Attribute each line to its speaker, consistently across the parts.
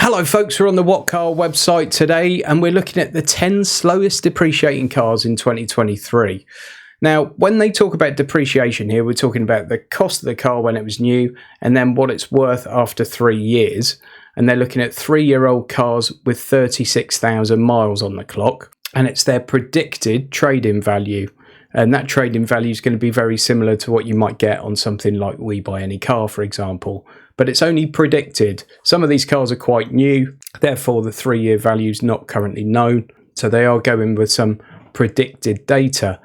Speaker 1: Hello folks, we're on the What Car website today and we're looking at the 10 slowest depreciating cars in 2023. Now, when they talk about depreciation here, we're talking about the cost of the car when it was new and then what it's worth after 3 years. And they're looking at 3-year-old cars with 36,000 miles on the clock, and it's their predicted trade-in value. And that trade-in value is going to be very similar to what you might get on something like We Buy Any Car, for example. But it's only predicted. Some of these cars are quite new, therefore the 3-year value is not currently known. So they are going with some predicted data.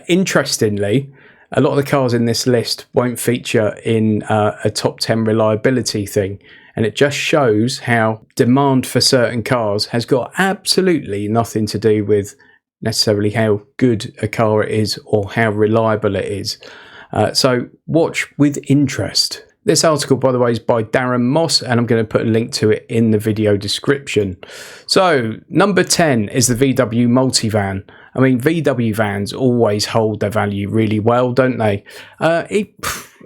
Speaker 1: Interestingly, a lot of the cars in this list won't feature in a top 10 reliability thing. And it just shows how demand for certain cars has got absolutely nothing to do with necessarily how good a car it is or how reliable it is. So watch with interest. This article, by the way, is by Darren Moss, and I'm going to put a link to it in the video description. So, number 10 is the VW Multivan. I mean, VW vans always hold their value really well, don't they?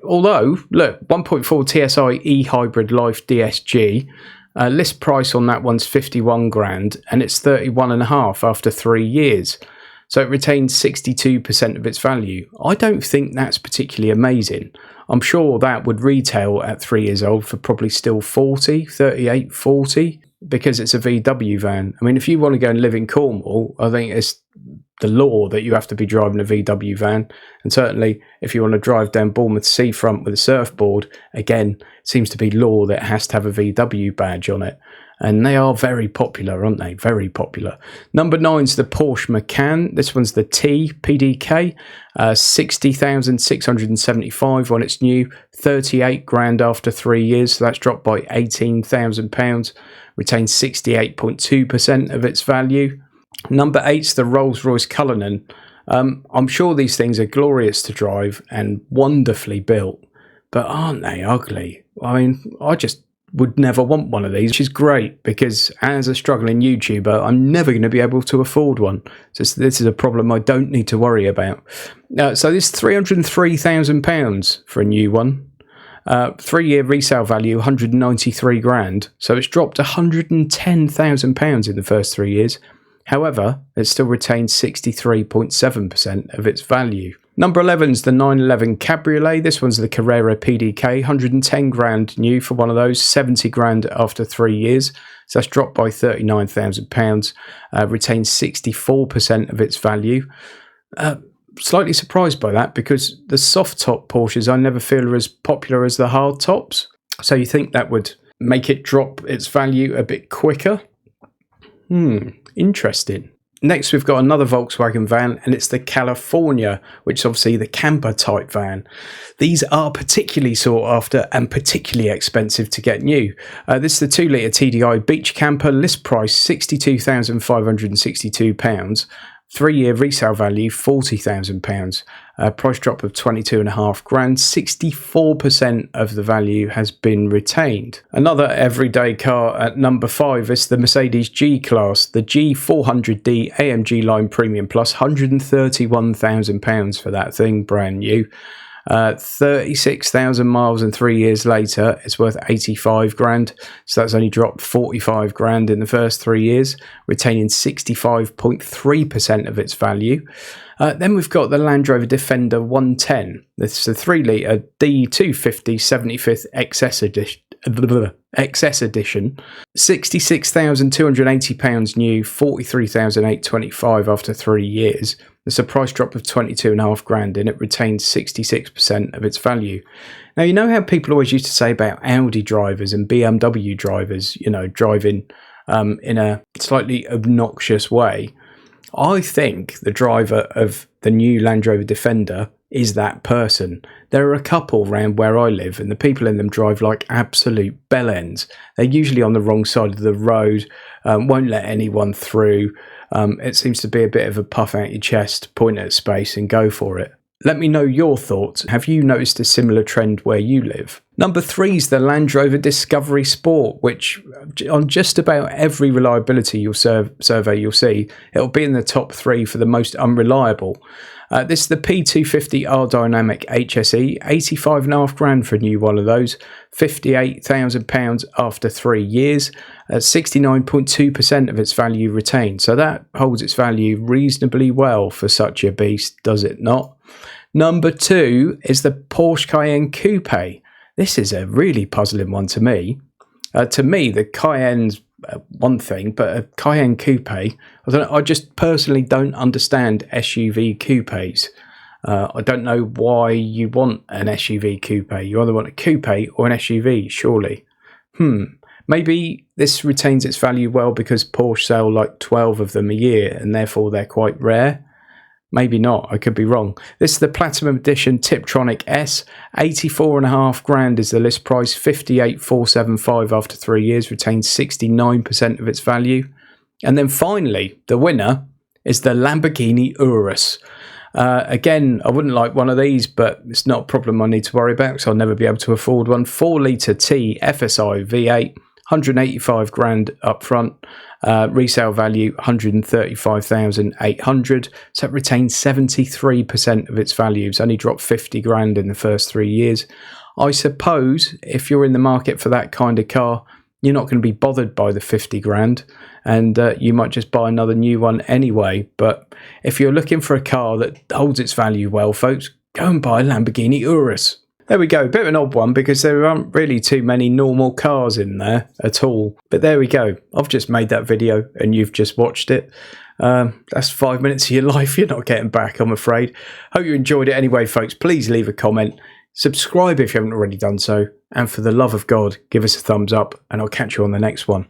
Speaker 1: Although, look, 1.4 TSI eHybrid Life DSG, list price on that one's 51 grand, and it's 31.5 after 3 years. So it retains 62% of its value. I don't think that's particularly amazing. I'm sure that would retail at 3 years old for probably still 38, 40, because it's a VW van. I mean, if you want to go and live in Cornwall, I think it's the law that you have to be driving a VW van. And certainly if you want to drive down Bournemouth seafront with a surfboard, again, it seems to be law that it has to have a VW badge on it. And they are very popular, aren't they? Very popular. Number 9 is the Porsche Macan. This one's the T PDK. 60,675 when it's new. 38 grand after 3 years. So that's dropped by £18,000. Retains 68.2% of its value. Number 8 is the RollsRoyce Cullinan. I'm sure these things are glorious to drive and wonderfully built. But aren't they ugly? I mean, I just would never want one of these, which is great because as a struggling YouTuber, I'm never going to be able to afford one. So this is a problem I don't need to worry about. So this is £303,000 for a new one. 3-year resale value, 193 grand. So it's dropped £110,000 in the first 3 years. However, it still retains 63.7% of its value. Number 11 is the 911 Cabriolet. This one's the Carrera PDK, 110 grand new for one of those, 70 grand after 3 years. So that's dropped by £39,000, retains 64% of its value. Slightly surprised by that because the soft top Porsches I never feel are as popular as the hard tops. So you think that would make it drop its value a bit quicker? Interesting. Next, we've got another Volkswagen van, and it's the California, which is obviously the camper type van. These are particularly sought after and particularly expensive to get new. This is the 2-litre TDI beach camper, list price £62,562. 3-year resale value £40,000. Price drop of 22.5 grand. 64% of the value has been retained. Another everyday car at number 5 is the Mercedes G-Class, the G400D AMG Line Premium Plus, £131,000 for that thing, brand new. 36,000 miles and 3 years later, it's worth 85 grand. So that's only dropped 45 grand in the first 3 years, retaining 65.3% of its value. Then we've got the LandRover Defender 110. This is a 3-litre D250 75th XS edition. £66,280 new, £43,825 after 3 years. There's a price drop of 22.5 grand and it retains 66% of its value. Now, you know how people always used to say about Audi drivers and BMW drivers, you know, driving in a slightly obnoxious way? I think the driver of the new Land Rover Defender is that person. There are a couple around where I live and the people in them drive like absolute bellends. They're usually on the wrong side of the road, won't let anyone through. It seems to be a bit of a puff out your chest, point at space and go for it. Let me know your thoughts. Have you noticed a similar trend where you live? Number 3 is the Land Rover Discovery Sport, which on just about every reliability survey you'll see, it'll be in the top 3 for the most unreliable. This is the P250R Dynamic HSE, 85.5 grand for a new one of those, £58,000 after 3 years, 69.2% of its value retained. So that holds its value reasonably well for such a beast, does it not? Number 2 is the Porsche Cayenne Coupe. This is a really puzzling one to me. The Cayenne's one thing, but a Cayenne Coupe, I just personally don't understand SUV coupes. I don't know why you want an SUV coupe. You either want a coupe or an SUV, surely. Maybe this retains its value well because Porsche sell like 12 of them a year and therefore they're quite rare. Maybe not, I could be wrong. This is the Platinum Edition Tiptronic S, 84.5 grand is the list price, 58,475 after 3 years, retains 69% of its value. And then finally, the winner is the Lamborghini Urus. Again, I wouldn't like one of these, but it's not a problem I need to worry about because I'll never be able to afford one. 4-litre T FSI V8, 185 grand up front. Resale value 135,800, so it retains 73% of its value. It's only dropped 50 grand in the first 3 years. I suppose if you're in the market for that kind of car, you're not going to be bothered by the 50 grand and you might just buy another new one anyway. But if you're looking for a car that holds its value well, folks, go and buy a Lamborghini Urus. There we go, a bit of an odd one because there aren't really too many normal cars in there at all. But there we go, I've just made that video and you've just watched it. That's 5 minutes of your life you're not getting back, I'm afraid. Hope you enjoyed it anyway, folks. Please leave a comment, subscribe if you haven't already done so, and for the love of God, give us a thumbs up and I'll catch you on the next one.